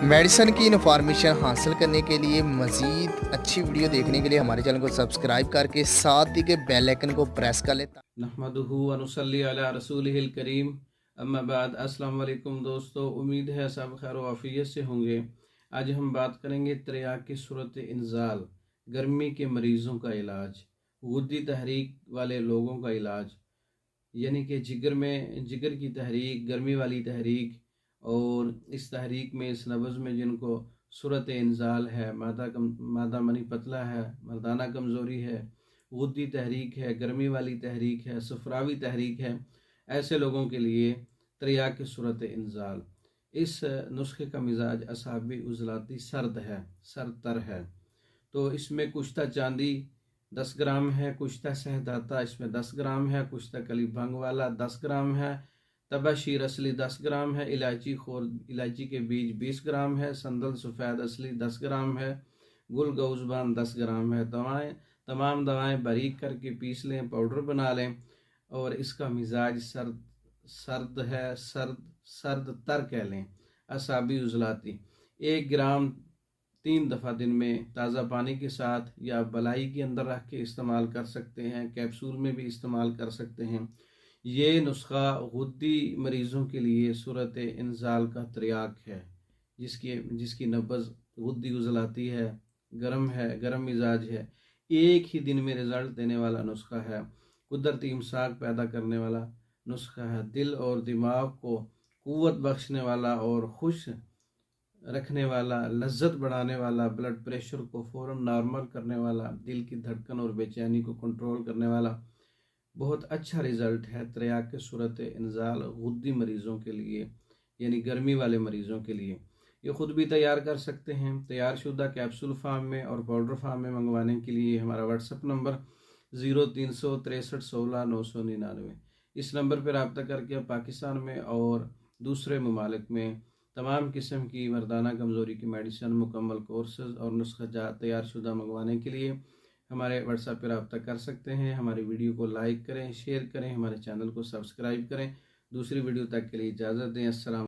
Medicine की information हासिल करने के लिए मज़ीद अच्छी वीडियो देखने के लिए हमारे चैनल को सब्सक्राइब करके साथ ही के बेल आइकन को प्रेस कर लें। नहमदुहु व नुसल्ली अला रसूलिहिल करीम। अम्मा बाद अस्सलाम वालेकुम दोस्तों, उम्मीद है सब खैर वाफियत से होंगे। आज हम बात करेंगे त्रियाक की सूरत इंजाल, गर्मी के मरीज़ों का इलाज, गुद्दी तहरीक वाले लोगों का इलाज, यानी कि जिगर की तहरीक, गर्मी वाली तहरीक, और इस तहरीक में, इस नब्ज़ में जिनको सूरत इंजाल है, मादा मनी पतला है, मर्दाना कमज़ोरी है, गुद्दी तहरीक है, गर्मी वाली तहरीक है, सफरावी तहरीक है, ऐसे लोगों के लिए त्रियाक की सूरत इंजाल। इस नुस्खे का मिजाज असाबी उजलाती सर्द है, सर्द तर है। तो इसमें कुश्ता चांदी 10 ग्राम है, कुश्ता सहदाता इसमें 10 ग्राम है, कुश्ता कली भंग वाला 10 ग्राम है, तबाशीर असली 10 ग्राम है, इलायची के बीज 20 ग्राम है, संदल सफ़ेद असली 10 ग्राम है, गुल गौजबान 10 ग्राम है। तमाम दवाएं बारीक करके पीस लें, पाउडर बना लें। और इसका मिजाज सर्द सर्द है, सर्द सर्द तर कह लें, असाबी उजलाती। 1 ग्राम 3 दफ़ा दिन में ताज़ा पानी के साथ या बलाई के अंदर रख के इस्तेमाल कर सकते हैं, कैप्सूल में भी इस्तेमाल कर सकते हैं। ये नुस्खा गुद्दी मरीज़ों के लिए सूरत इंजाल का त्रियाक है, जिसकी नब्ज़ गुद्दी उजलाती है, गर्म मिजाज है। एक ही दिन में रिज़ल्ट देने वाला नुस्खा है, कुदरती इमसाक पैदा करने वाला नुस्खा है, दिल और दिमाग को कुव्वत बख्शने वाला और खुश रखने वाला, लज्जत बढ़ाने वाला, ब्लड प्रेशर को फ़ौरन नॉर्मल करने वाला, दिल की धड़कन और बेचैनी को कंट्रोल करने वाला बहुत अच्छा रिज़ल्ट है त्रियाक के सूरत इंजाल गुद्दी मरीज़ों के लिए, यानी गर्मी वाले मरीज़ों के लिए। ये ख़ुद भी तैयार कर सकते हैं। तैयार शुदा कैप्सूल फार्म में और पाउडर फार्म में मंगवाने के लिए हमारा व्हाट्सअप नंबर 036316 999। इस नंबर पर रब्ता करके आप पाकिस्तान में और दूसरे ममालिक में तमाम किस्म की मर्दाना कमज़ोरी की मेडिसिन, मुकम्मल कोर्सेज़ और नुस्खा तैयार शुदा मंगवाने के लिए हमारे व्हाट्सएप पर रब्ता कर सकते हैं। हमारी वीडियो को लाइक करें, शेयर करें, हमारे चैनल को सब्सक्राइब करें। दूसरी वीडियो तक के लिए इजाज़त दें। अस्सलाम।